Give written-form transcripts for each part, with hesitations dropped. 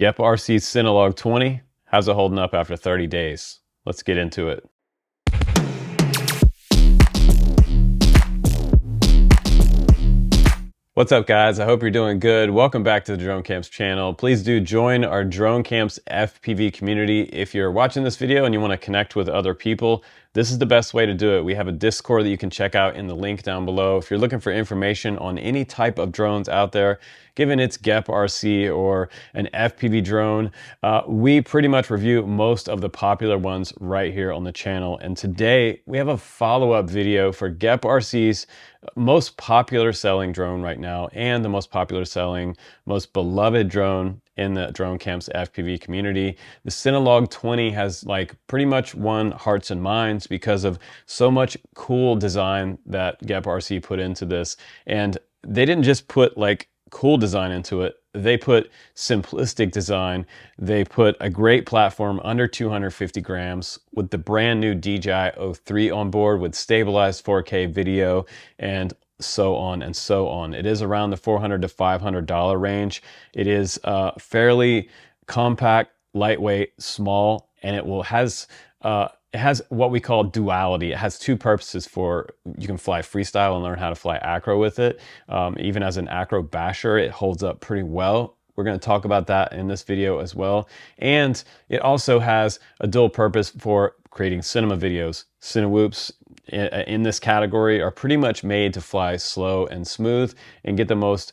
Geprc Cinelog20. How's it holding up after 30 days? Let's get into it. What's up, guys? I hope you're doing good. Welcome back to the Drone Camps channel. Please do join our Drone Camps FPV community. If you're watching this video and you want to connect with other people, this is the best way to do it. We have a Discord that you can check out in the link down below. If you're looking for information on any type of drones out there, given it's Geprc or an FPV drone, we pretty much review most of the popular ones right here on the channel. And today we have a follow-up video for Geprc's most popular selling drone right now, and the most popular selling, most beloved drone in the Drone Camps FPV community. The Cinelog20 has like pretty much won hearts and minds because of so much cool design that Geprc put into this. And they didn't just put like cool design into it, they put simplistic design. They put a great platform under 250 grams with the brand new DJI O3 on board with stabilized 4K video and so on and so on. It is around the $400 to $500 range. It is fairly compact, lightweight, small, and it has what we call duality. It has two purposes. You can fly freestyle and learn how to fly acro with it. Even as an acro basher, it holds up pretty well. We're going to talk about that in this video as well. And it also has a dual purpose for creating cinema videos. Cinewhoops in this category are pretty much made to fly slow and smooth and get the most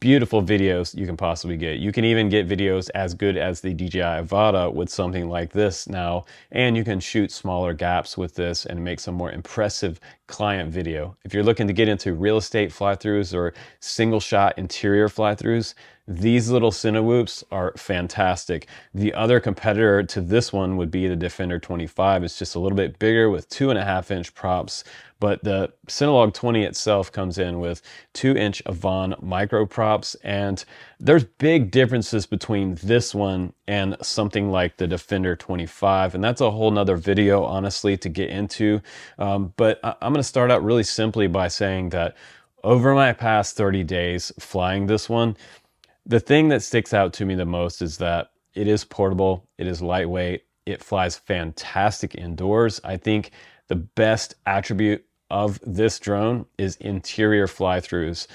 beautiful videos you can possibly get. You can even get videos as good as the DJI Avata with something like this now, and you can shoot smaller gaps with this and make some more impressive client video. If you're looking to get into real estate fly-throughs or single shot interior fly-throughs, these little Cinewhoops are fantastic. The other competitor to this one would be the Defender 25. It's just a little bit bigger with 2.5-inch props, but the Cinelog20 itself comes in with 2-inch Avon micro props, and there's big differences between this one and something like the Defender 25, and that's a whole nother video, honestly, to get into. But I'm gonna start out really simply by saying that over my past 30 days flying this one, the thing that sticks out to me the most is that it is portable, it is lightweight, it flies fantastic indoors. I think the best attribute of this drone is interior fly-throughs.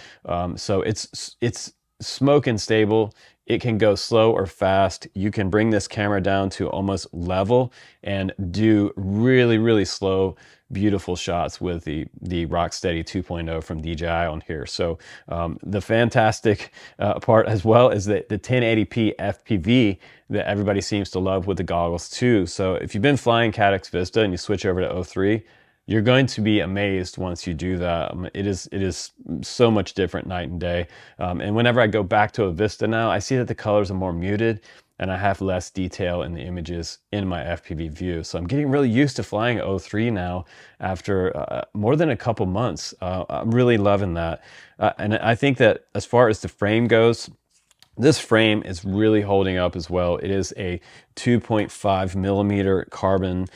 So it's smoke and stable. It can go slow or fast. You can bring this camera down to almost level and do really, really slow, beautiful shots with the Rocksteady 2.0 from DJI on here. So the fantastic part as well is that the 1080p FPV that everybody seems to love with the goggles too. So if you've been flying Caddx Vista and you switch over to O3, you're going to be amazed once you do that. It is so much different night and day. And whenever I go back to a Vista now, I see that the colors are more muted and I have less detail in the images in my FPV view. So I'm getting really used to flying O3 now after more than a couple months. I'm really loving that. And I think that as far as the frame goes, this frame is really holding up as well. It is a 2.5 millimeter carbon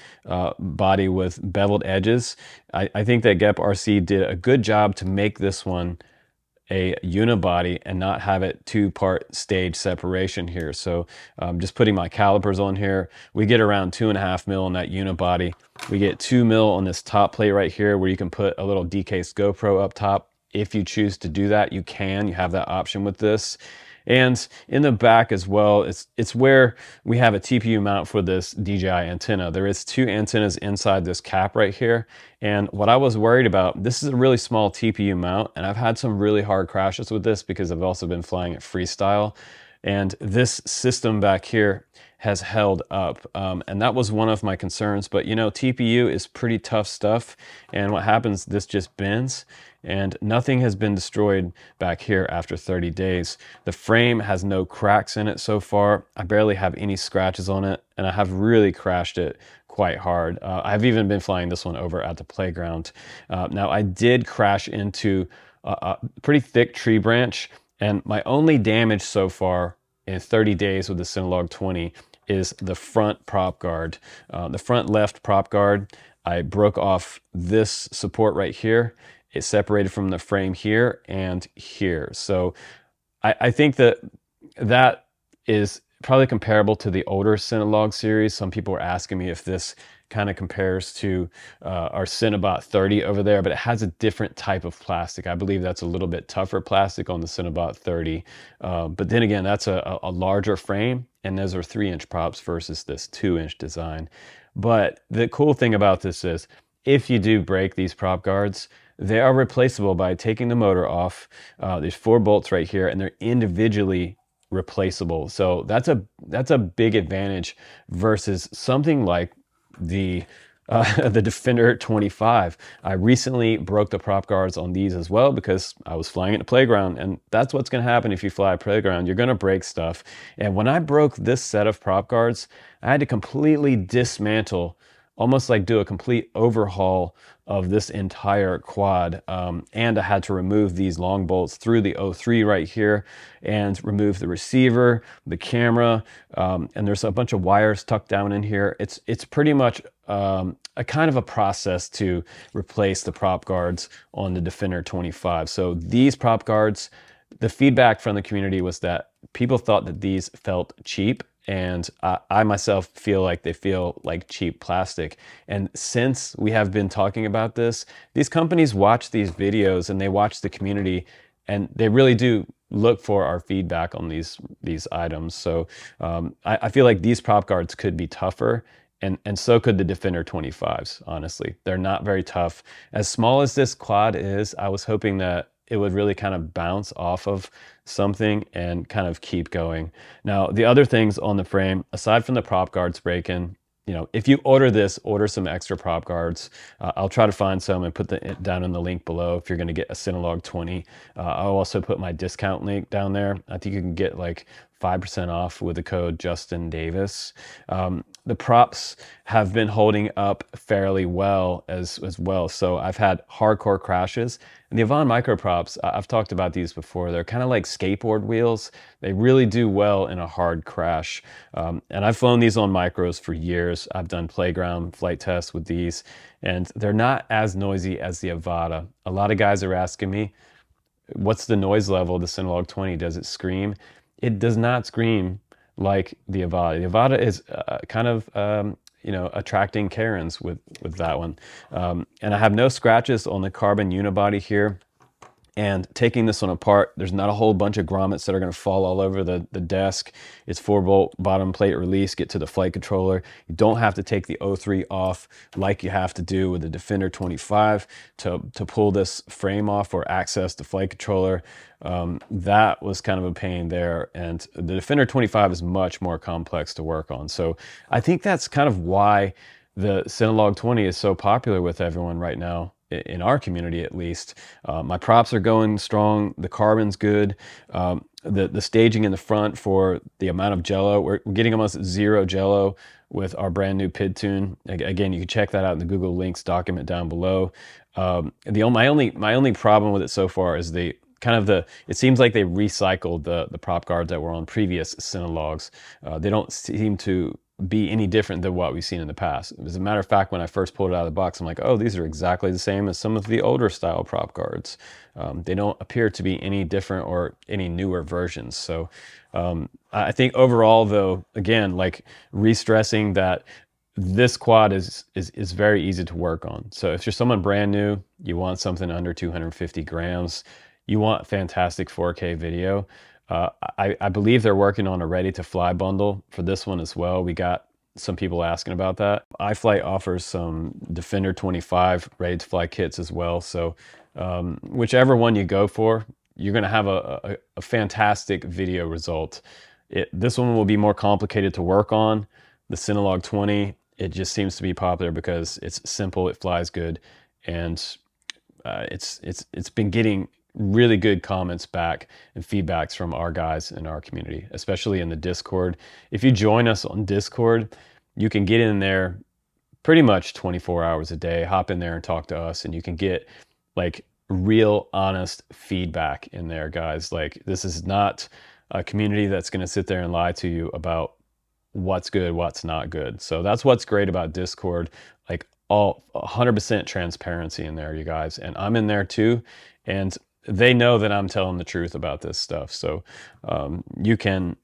body with beveled edges. I think that Geprc did a good job to make this one a unibody and not have it two-part stage separation here. So just putting my calipers on here, we get around 2.5 mil on that unibody. We get 2 mil on this top plate right here where you can put a little decased GoPro up top. If you choose to do that, you can. You have that option with this. And in the back as well, it's where we have a TPU mount for this DJI antenna. There is 2 antennas inside this cap right here. And what I was worried about, this is a really small TPU mount, and I've had some really hard crashes with this because I've also been flying it freestyle. And this system back here has held up. And that was one of my concerns. But you know, TPU is pretty tough stuff. And what happens, this just bends. And nothing has been destroyed back here after 30 days. The frame has no cracks in it so far. I barely have any scratches on it, and I have really crashed it quite hard. I've even been flying this one over at the playground. Now, I did crash into a pretty thick tree branch, and my only damage so far in 30 days with the Cinelog20 is the front prop guard. The front left prop guard, I broke off this support right here. It separated from the frame here and here. So I think that is probably comparable to the older Cinelog series. Some people were asking me if this kind of compares to our Cinebot30 over there, but it has a different type of plastic. I believe that's a little bit tougher plastic on the Cinebot30. But then again, that's a larger frame, and those are 3-inch props versus this 2-inch design. But the cool thing about this is, if you do break these prop guards, they are replaceable by taking the motor off. There's 4 bolts right here, and they're individually replaceable. So that's a big advantage versus something like the the Defender 25. I recently broke the prop guards on these as well because I was flying at the playground, and that's what's going to happen if you fly a playground. You're going to break stuff. And when I broke this set of prop guards, I had to completely dismantle, almost like do a complete overhaul of this entire quad. And I had to remove these long bolts through the O3 right here and remove the receiver, the camera, and there's a bunch of wires tucked down in here. It's pretty much a kind of a process to replace the prop guards on the Defender 25. So these prop guards, the feedback from the community was that people thought that these felt cheap, and I myself feel like they feel like cheap plastic. And since we have been talking about this, these companies watch these videos and they watch the community, and they really do look for our feedback on these items. So I feel like these prop guards could be tougher, and so could the Defender 25s, honestly. They're not very tough. As small as this quad is, I was hoping that it would really kind of bounce off of something and kind of keep going. Now, the other things on the frame, aside from the prop guards breaking, you know, if you order this, order some extra prop guards. I'll try to find some and put it down in the link below if you're going to get a Cinelog20. I'll also put my discount link down there. I think you can get like 5% off with the code Justin Davis. The props have been holding up fairly well as well. So I've had hardcore crashes. And the Avon micro props, I've talked about these before. They're kind of like skateboard wheels. They really do well in a hard crash. And I've flown these on micros for years. I've done playground flight tests with these, and they're not as noisy as the Avata. A lot of guys are asking me, what's the noise level of the Cinelog20? Does it scream? It does not scream like the Avata. The Avata is kind of, you know, attracting Karens with that one. And I have no scratches on the carbon unibody here. And taking this one apart, there's not a whole bunch of grommets that are going to fall all over the desk. It's 4-bolt bottom plate release, get to the flight controller. You don't have to take the O3 off like you have to do with the Defender 25 to pull this frame off or access the flight controller. That was kind of a pain there. And the Defender 25 is much more complex to work on. So I think that's kind of why the Cinelog20 is so popular with everyone right now, in our community at least. My props are going strong, the carbon's good, the staging in the front for the amount of jello, we're getting almost 0 jello with our brand new PID tune. Again, you can check that out in the Google Links document down below. My only problem with it so far is it seems like they recycled the prop guards that were on previous Cinelogs. They don't seem to be any different than what we've seen in the past. As a matter of fact, when I first pulled it out of the box, I'm like, oh, these are exactly the same as some of the older style prop guards. They don't appear to be any different or any newer versions. So I think overall, though, again, like re-stressing that this quad is very easy to work on. So if you're someone brand new, you want something under 250 grams, you want fantastic 4K video, I believe they're working on a ready-to-fly bundle for this one as well. We got some people asking about that. iFlight offers some Defender 25 ready-to-fly kits as well. So whichever one you go for, you're going to have a fantastic video result. This one will be more complicated to work on. The Cinelog20, it just seems to be popular because it's simple, it flies good, and it's been getting really good comments back and feedbacks from our guys in our community, especially in the Discord. If you join us on Discord, you can get in there pretty much 24 hours a day, hop in there and talk to us, and you can get like real honest feedback in there, guys. Like, this is not a community that's going to sit there and lie to you about what's good, what's not good. So that's what's great about Discord, like all 100% transparency in there, you guys. And I'm in there too, and they know that I'm telling the truth about this stuff. So you can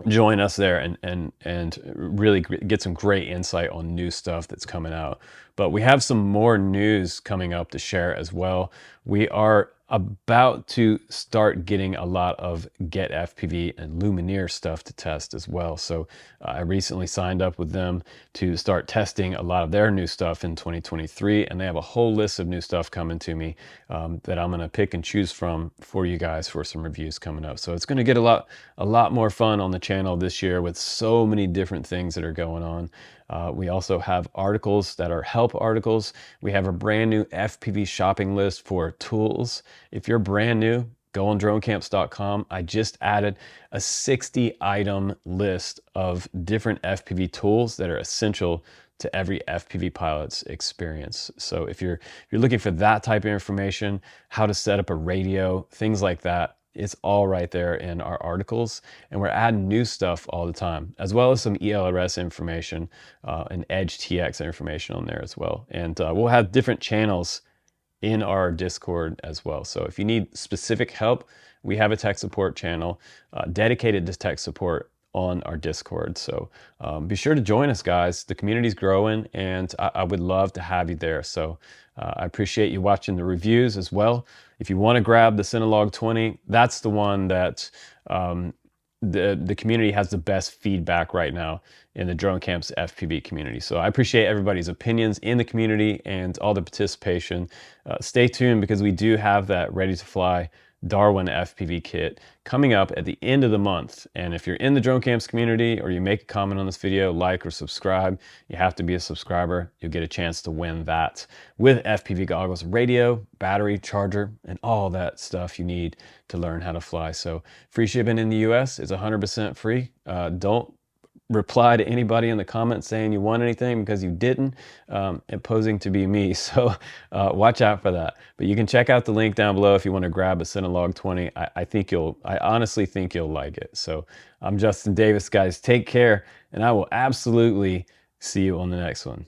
join us there and really get some great insight on new stuff that's coming out. But we have some more news coming up to share as well. We are about to start getting a lot of Get FPV and Lumineer stuff to test as well. So I recently signed up with them to start testing a lot of their new stuff in 2023, and they have a whole list of new stuff coming to me that I'm going to pick and choose from for you guys for some reviews coming up. So it's going to get a lot more fun on the channel this year with so many different things that are going on. We also have articles that are help articles. We have a brand new FPV shopping list for tools. If you're brand new, go on dronecamps.com. I just added a 60 item list of different FPV tools that are essential to every FPV pilot's experience. So if you're looking for that type of information, how to set up a radio, things like that, it's all right there in our articles, and we're adding new stuff all the time, as well as some ELRS information and Edge TX information on there as well. And we'll have different channels in our Discord as well. So if you need specific help, we have a tech support channel dedicated to tech support on our Discord. So be sure to join us, guys. The community's growing, and I would love to have you there. So I appreciate you watching the reviews as well. If you want to grab the Cinelog20, that's the one that the community has the best feedback right now in the Drone Camps FPV community. So I appreciate everybody's opinions in the community and all the participation. Stay tuned, because we do have that ready to fly Darwin FPV kit coming up at the end of the month. And if you're in the Drone Camps community, or you make a comment on this video, like or subscribe, you have to be a subscriber, you'll get a chance to win that with FPV goggles, radio, battery, charger, and all that stuff you need to learn how to fly. So free shipping in the US is 100% free. Don't reply to anybody in the comments saying you want anything, because you didn't, and posing to be me. So watch out for that. But you can check out the link down below if you want to grab a Cinelog20. I honestly think you'll like it. So I'm Justin Davis, guys. Take care, and I will absolutely see you on the next one.